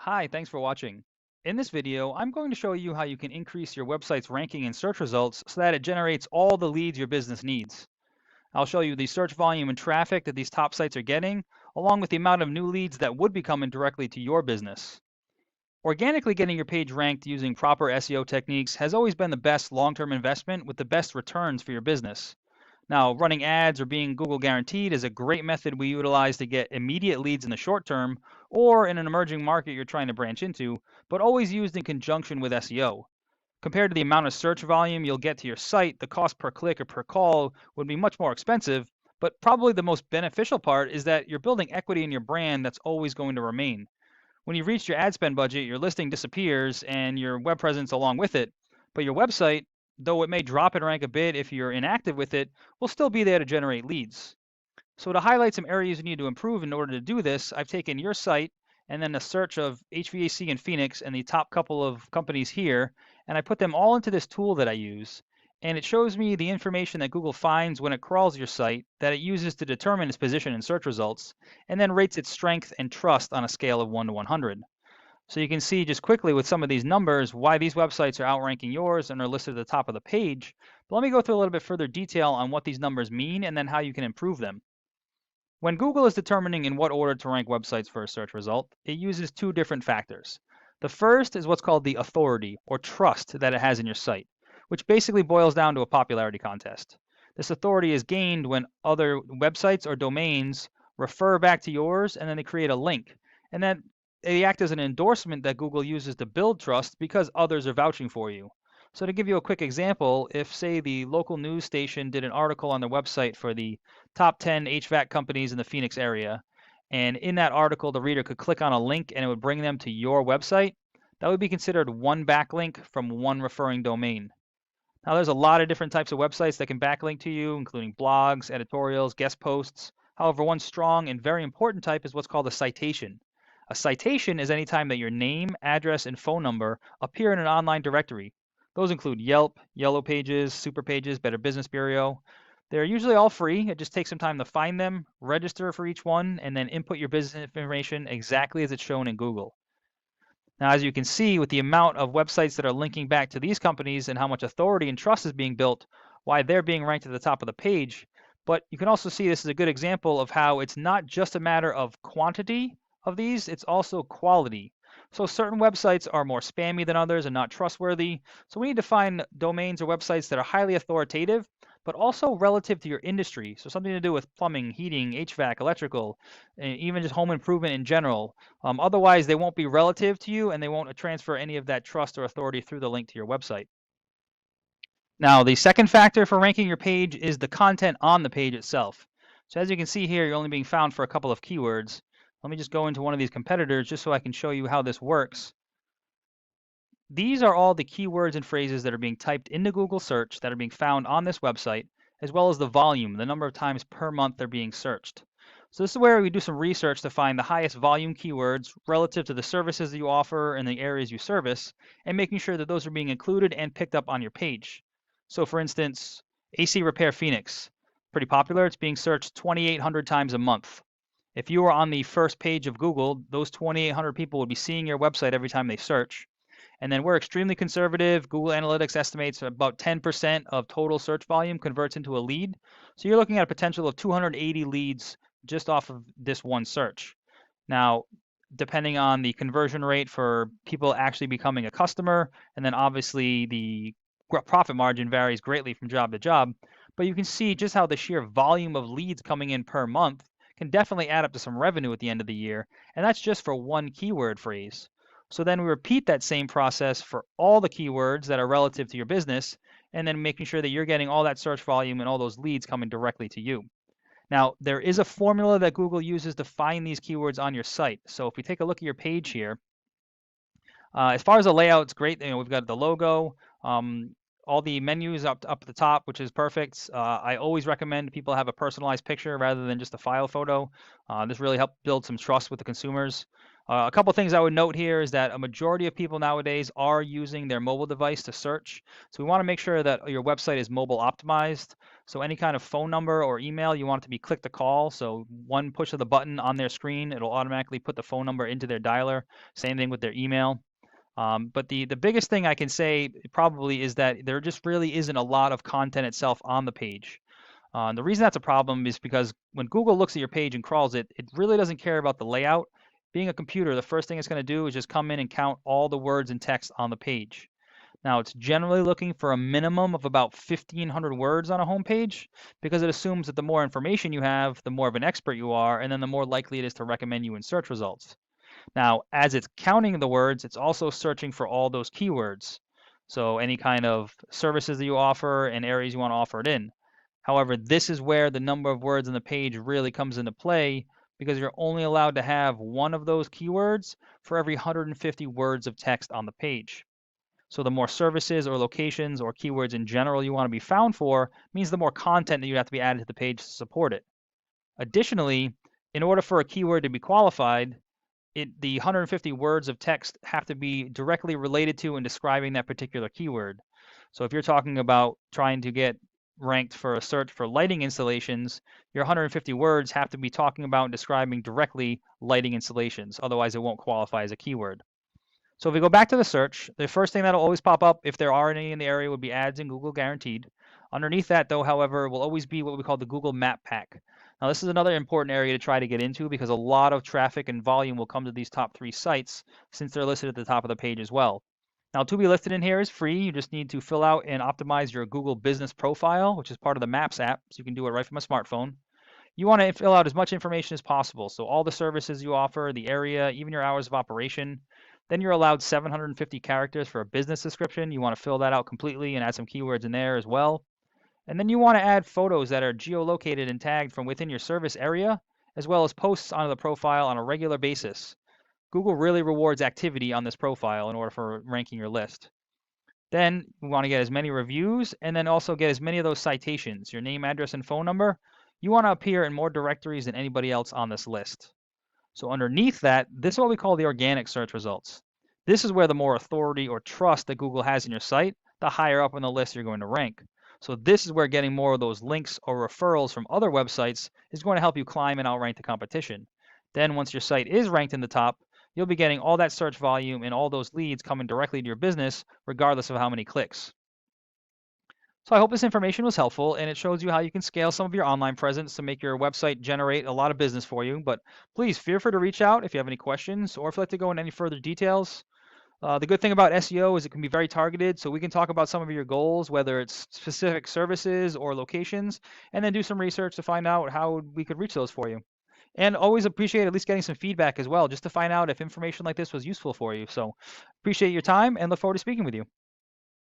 Hi, thanks for watching. In this video, I'm going to show you how you can increase your website's ranking in search results so that it generates all the leads your business needs. I'll show you the search volume and traffic that these top sites are getting, along with the amount of new leads that would be coming directly to your business. Organically getting your page ranked using proper SEO techniques has always been the best long-term investment with the best returns for your business. Now, running ads or being Google guaranteed is a great method we utilize to get immediate leads in the short term or in an emerging market you're trying to branch into, but always used in conjunction with SEO. Compared to the amount of search volume you'll get to your site, the cost per click or per call would be much more expensive, but probably the most beneficial part is that you're building equity in your brand that's always going to remain. When you've reached your ad spend budget, your listing disappears and your web presence along with it. But your website, though it may drop in rank a bit if you're inactive with it, will still be there to generate leads. So to highlight some areas you need to improve in order to do this, I've taken your site and then a search of HVAC in Phoenix and the top couple of companies here, and I put them all into this tool that I use. And it shows me the information that Google finds when it crawls your site that it uses to determine its position in search results, and then rates its strength and trust on a scale of 1 to 100. So you can see just quickly with some of these numbers why these websites are outranking yours and are listed at the top of the page. But let me go through a little bit further detail on what these numbers mean and then how you can improve them. When Google is determining in what order to rank websites for a search result, it uses two different factors. The first is what's called the authority or trust that it has in your site, which basically boils down to a popularity contest. This authority is gained when other websites or domains refer back to yours and then they create a link. And then they act as an endorsement that Google uses to build trust because others are vouching for you. So to give you a quick example, if say the local news station did an article on their website for the top 10 HVAC companies in the Phoenix area, and in that article the reader could click on a link and it would bring them to your website, that would be considered one backlink from one referring domain. Now there's a lot of different types of websites that can backlink to you, including blogs, editorials, guest posts. However, one strong and very important type is what's called a citation. A citation is any time that your name, address, and phone number appear in an online directory. Those include Yelp, Yellow Pages, Super Pages, Better Business Bureau. They're usually all free. It just takes some time to find them, register for each one, and then input your business information exactly as it's shown in Google. Now, as you can see, with the amount of websites that are linking back to these companies and how much authority and trust is being built, why they're being ranked at the top of the page. But you can also see this is a good example of how it's not just a matter of quantity of these, it's also quality. So certain websites are more spammy than others and not trustworthy. So we need to find domains or websites that are highly authoritative, but also relative to your industry. So something to do with plumbing, heating, HVAC, electrical, and even just home improvement in general. Otherwise, they won't be relative to you and they won't transfer any of that trust or authority through the link to your website. Now, the second factor for ranking your page is the content on the page itself. So as you can see here, you're only being found for a couple of keywords. Let me just go into one of these competitors just so I can show you how this works. These are all the keywords and phrases that are being typed into Google search that are being found on this website, as well as the volume, the number of times per month they're being searched. So this is where we do some research to find the highest volume keywords relative to the services that you offer and the areas you service, and making sure that those are being included and picked up on your page. So for instance, AC Repair Phoenix, pretty popular. It's being searched 2,800 times a month. If you were on the first page of Google, those 2,800 people would be seeing your website every time they search. And then we're extremely conservative. Google Analytics estimates about 10% of total search volume converts into a lead. So you're looking at a potential of 280 leads just off of this one search. Now, depending on the conversion rate for people actually becoming a customer, and then obviously the profit margin varies greatly from job to job, but you can see just how the sheer volume of leads coming in per month can definitely add up to some revenue at the end of the year, and that's just for one keyword phrase. So then we repeat that same process for all the keywords that are relative to your business, and then making sure that you're getting all that search volume and all those leads coming directly to you. Now, there is a formula that Google uses to find these keywords on your site. So if we take a look at your page here, as far as the layout, it's great. We've got the logo, all the menus up at the top, which is perfect. I always recommend people have a personalized picture rather than just a file photo. This really helps build some trust with the consumers. A couple things I would note here is that a majority of people nowadays are using their mobile device to search. So we want to make sure that your website is mobile optimized. So any kind of phone number or email, you want it to be click to call. So one push of the button on their screen, it'll automatically put the phone number into their dialer. Same thing with their email. But the biggest thing I can say probably is that there just really isn't a lot of content itself on the page. And the reason that's a problem is because when Google looks at your page and crawls it, it really doesn't care about the layout. Being a computer, the first thing it's going to do is just come in and count all the words and text on the page. Now, it's generally looking for a minimum of about 1,500 words on a home page because it assumes that the more information you have, the more of an expert you are, and then the more likely it is to recommend you in search results. Now, as it's counting the words, it's also searching for all those keywords. So any kind of services that you offer and areas you want to offer it in. However, this is where the number of words on the page really comes into play because you're only allowed to have one of those keywords for every 150 words of text on the page. So the more services or locations or keywords in general you want to be found for means the more content that you have to be added to the page to support it. Additionally, in order for a keyword to be qualified, the 150 words of text have to be directly related to and describing that particular keyword. So if you're talking about trying to get ranked for a search for lighting installations, your 150 words have to be talking about and describing directly lighting installations. Otherwise, it won't qualify as a keyword. So if we go back to the search, the first thing that'll always pop up if there are any in the area would be ads in Google guaranteed. Underneath that, though, however, will always be what we call the Google Map Pack. Now, this is another important area to try to get into because a lot of traffic and volume will come to these top 3 sites since they're listed at the top of the page as well. Now, to be listed in here is free. You just need to fill out and optimize your Google Business profile, which is part of the Maps app, so you can do it right from a smartphone. You want to fill out as much information as possible, so all the services you offer, the area, even your hours of operation. Then you're allowed 750 characters for a business description. You want to fill that out completely and add some keywords in there as well. And then you want to add photos that are geolocated and tagged from within your service area, as well as posts onto the profile on a regular basis. Google really rewards activity on this profile in order for ranking your list. Then we want to get as many reviews and then also get as many of those citations, your name, address, and phone number. You want to appear in more directories than anybody else on this list. So underneath that, this is what we call the organic search results. This is where the more authority or trust that Google has in your site, the higher up on the list you're going to rank. So this is where getting more of those links or referrals from other websites is going to help you climb and outrank the competition. Then once your site is ranked in the top, you'll be getting all that search volume and all those leads coming directly to your business, regardless of how many clicks. So I hope this information was helpful and it shows you how you can scale some of your online presence to make your website generate a lot of business for you. But please feel free to reach out if you have any questions or if you'd like to go into any further details. The good thing about SEO is it can be very targeted, so we can talk about some of your goals, whether it's specific services or locations, and then do some research to find out how we could reach those for you. And always appreciate at least getting some feedback as well, just to find out if information like this was useful for you. So appreciate your time and look forward to speaking with you.